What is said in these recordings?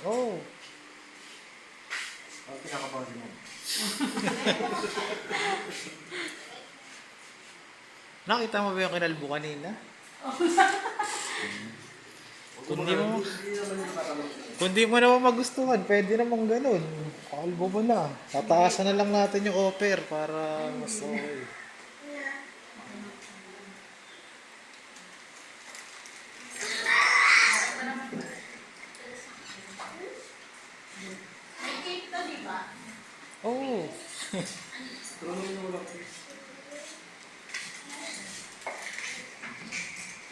Oh, Oh, pinakabawi mo. nakita mo ba yung kinalbo kanina? Kundi mo, Hindi naman yung nakakalap. kundi mo naman magustuhan, pwede namang ganun. Kalbo mo na. Tataasan na lang natin yung offer para mas okay. May cake to, di ba? Oh, Tulungan mo lang.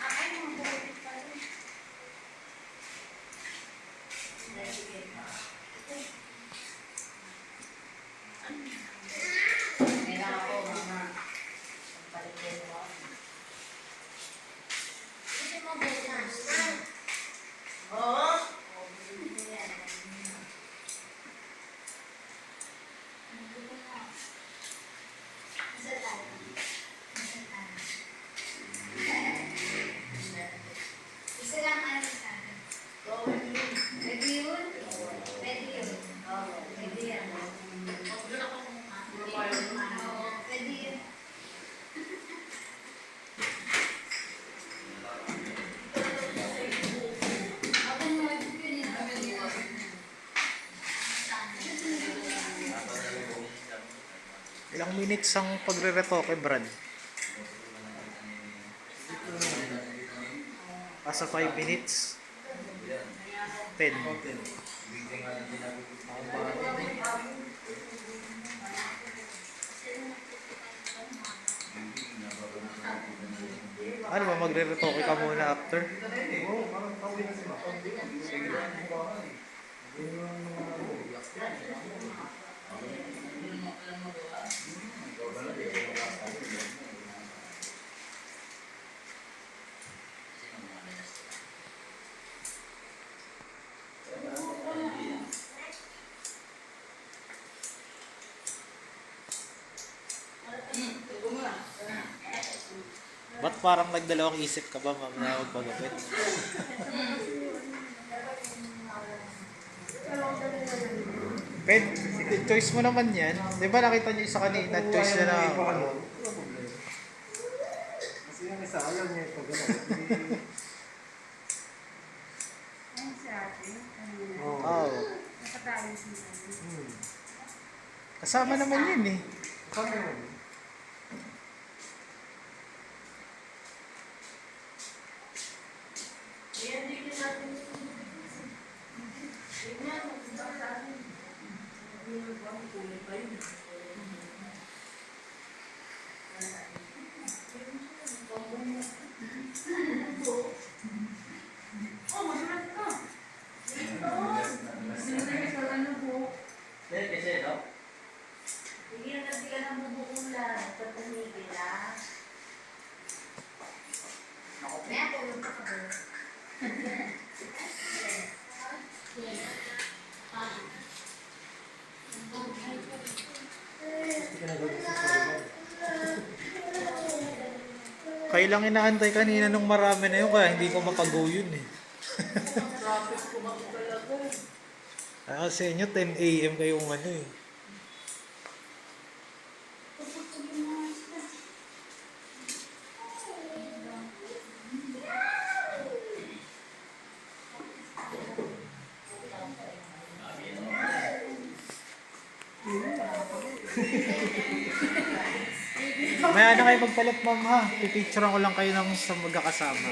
Ay, mga buhay pa rin. Meron ako, mama. Pagpalitin mo. Gusto mo bukas? Oo. Isa lang ano sa akin. Pwede yun? Pwede yun. Oo, pwede yan. Doon ako kumuha. Oo, pwede yun. Ako mo, yun yun. ilang minutes ang pagre-retoke, Brad? Asa 5 minutes? 10. Ano ba, magre-retoke ka muna after? Oo, parang pauwi na sila. Sige. Ba't parang nagdalawang isip ka ba na magpagupit? Pwede, choice mo naman yan. Di ba nakita niyo isa kanina, choice niya na. Kasi yung isa, ayaw niya ito. Ayun si ate. Oo. Oh, Nakatawin si ate. kasama naman yun eh. Saan yun? Oh, masulat ka. Sinunod ka ano po. Bigyan na sila ng bubukulan. Pagpumigil ah. May ako yung kakabot. Kayo lang inaantay kanina nung marami na yun, kaya hindi ko mapag-go yun eh. Sa inyo, 10 a.m. kayong ano eh. Maya na kayo magpalit, ma'am ha. Pipicturean ko lang kayo ng sa magkakasama.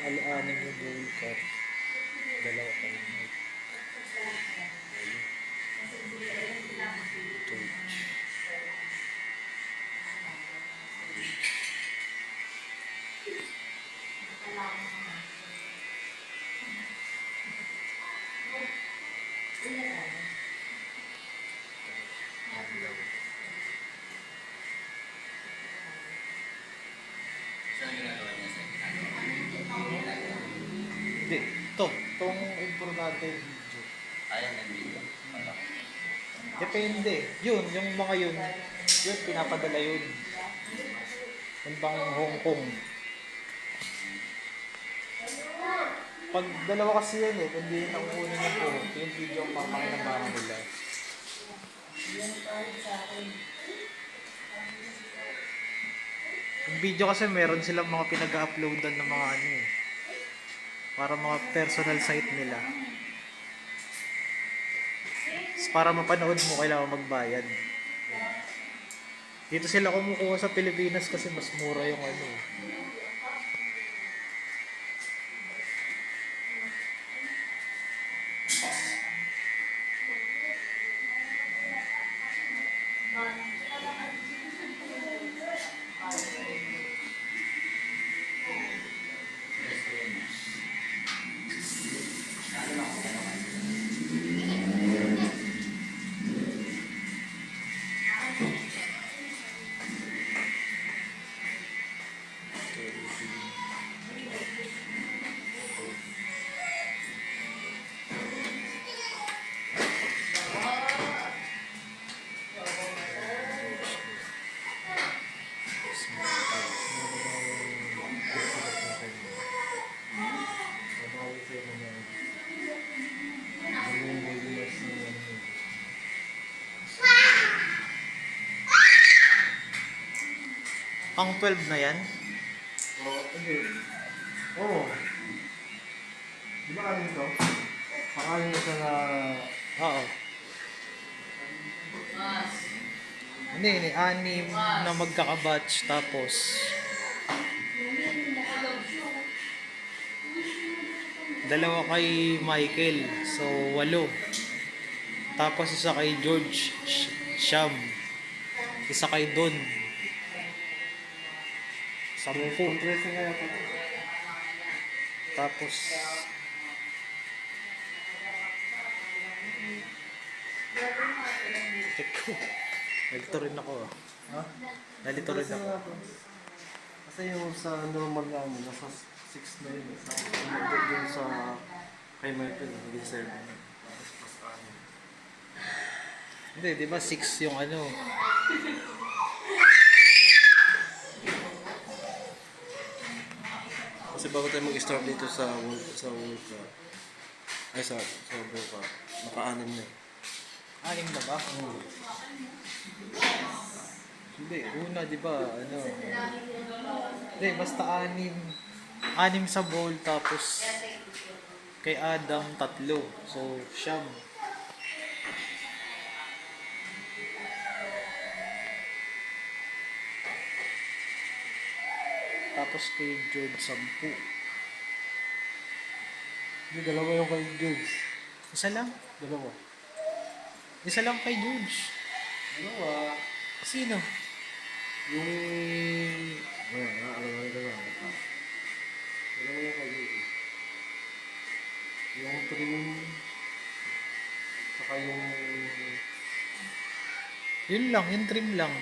Alaanin yung bowl cut. Dalawa kayo. Hindi. Itong importante video. Ayan ang video. Depende. Yun, yung mga yun. Yun, pinapadala yun. Yung bang Hong Kong. Pag dalawa kasi yan eh, kundi ang kunin ng buhok, yung video ang papakinabangan nila. Yung video kasi meron silang mga pinag-uploadan ng mga ano eh. Para mga personal site nila. Para mapanood mo, kailangan magbayad. Dito sila kumukuha sa Pilipinas kasi mas mura yung ano. Pang 12 na yan? Oo, hindi. Oo. Di ba ano ito? Pangalan na siya na... Oo. Hindi, anim na magkakabatch tapos dalawa kay Michael, so 8. Tapos isa kay George, Siyam. Isa kay Don, 10. Compressing nga yata. Tapos check ko. Nalito rin ako. Ha? Nalito rin ako. Kasi yung sa normal na ano, nasa 6 na yun. Sa umabot yung sa kay Michael, naging 7 na. Tapos plus 6. Hindi, di ba 6 yung ano? Kasi bago tayo mag-start dito sa World Cup, ay sa World Cup, naka-anim na eh. 6 na ba? Hindi, una di ba, ano? Hindi, basta 6. 6 sa bowl, tapos kay Adam 3. So, Siyam. Tapos kay George 10. Hindi, dalawa yung kay George. Isa lang? Dalawa. Isa lang kay George. Dalawa. Sino? Yung... alam mo ito lang. Dalawa yung kay George. Yung trim, saka yung... Yun lang, yung trim lang.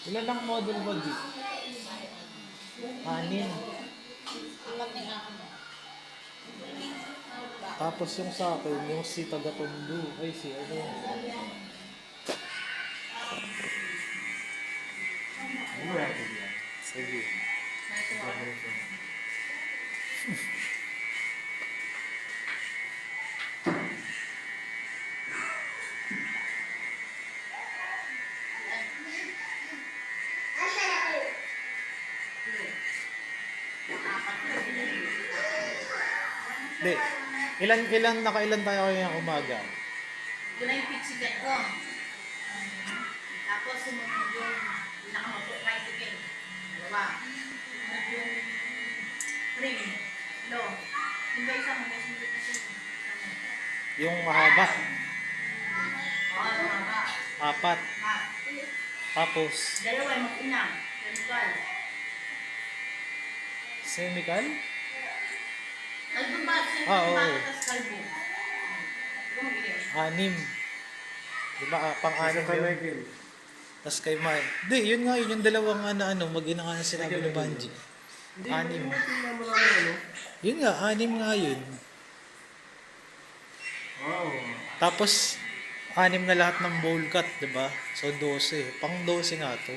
Ilan lang model ba di? 6. Tapos yung sa akin, yung si Tagatondo. Ay, si ano. Ano ba yan? Sige. Hindi. Nakailan tayo ngayong umaga? Yun na yung pitsikat ko. Tapos sumunod yung nakamapot tricycle. Dalawa. Sumunod yung trim. Low. Yung ba isang may sumunod na siya? Yung mahaba. Oo, mga. 4. Tapos, Dalawa yung mag-una. Chemical. semical? Oo. 6. Diba, pang-anim Kay yun. Michael. Tapos kay Mike. Hindi, yun nga yun, yung dalawang mag-ina nga na sinabi ni Banji. Hindi, 6. yung tingnan mo lang ano. Yun nga, 6 nga yun. Wow. Tapos, 6 na lahat ng bowl cut, diba? So, 12. Pang 12 nga to.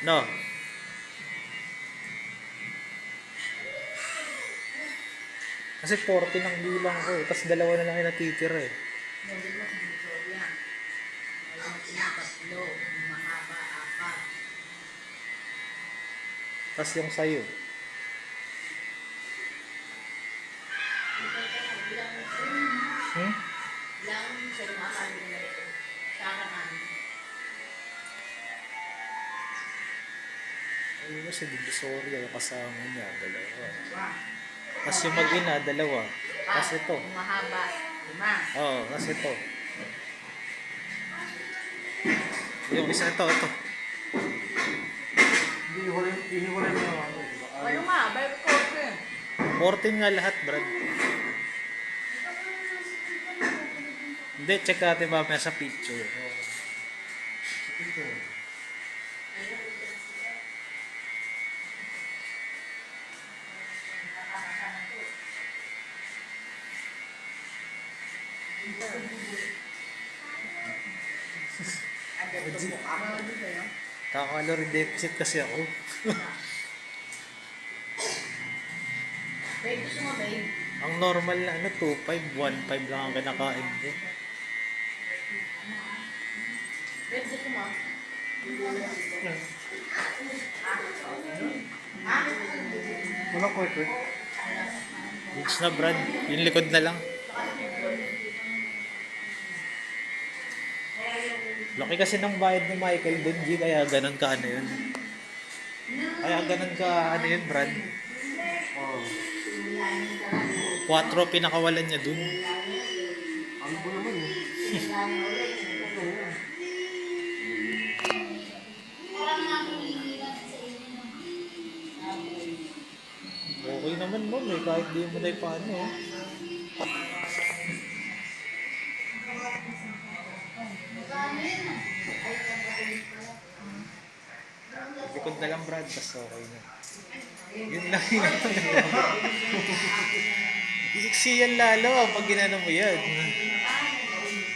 No. Kasi 40 ng bilang ko eh. Tapos dalawa na lang yung natitira eh. Tapos yung sayo. Hmm? Ayun kasi Divisoria yung kasama niya, dalawa. Tapos yung mag-ina, dalawa. Tapos ito. Mahaba. 5. Oo, tapos ito. Yung isa ito. Ihiwalay mo yung ano. Ano nga, by 14 nga lahat, Brad. Hindi, check natin mamaya sa picture. Ito. Kaka-calorie deficit kasi ako. Babe, gusto mo, babe? Ang normal na 2.5, 1.5 lang ang kinakain ko. Babe, gusto mo? Walang kwek. Beach na, Brad. Yung likod na lang. Laki kasi ng bayad ni Michael dun, G, kaya ganun ka ano yun. Kaya ganun ka ano yun, Brad. Oo. 4 pinakawalan niya dun. Ano ba naman eh? Okay naman mo eh, kahit di mo na ipaano. Likod na lang, Brad, tas okay na. Yun lang yun. Isiksiyan lalo pag ginano mo yan.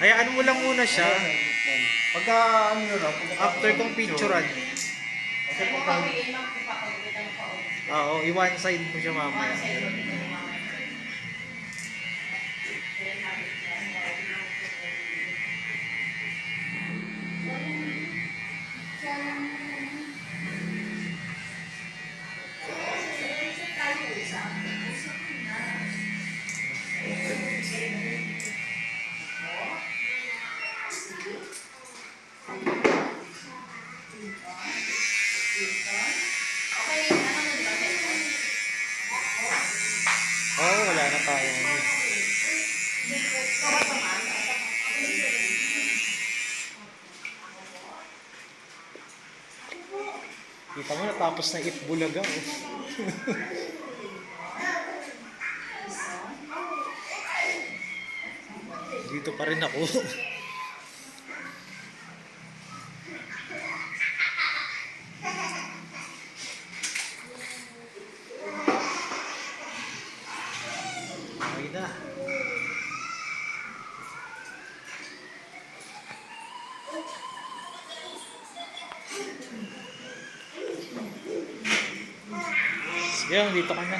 Hayaan mo lang muna siya. Pagka ano na lang. After kong picturean. Kasi pagka Oo, i-one side mo siya mamaya. Oo, wala na tayo. Kita mo, natapos na Itbulaga. Oh. Dito pa rin ako. Okay na. Sige, dito ka na.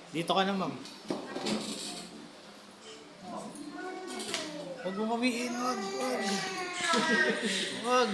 Dito ka na, ma'am. Huwag mo mamiin, wag. Wag.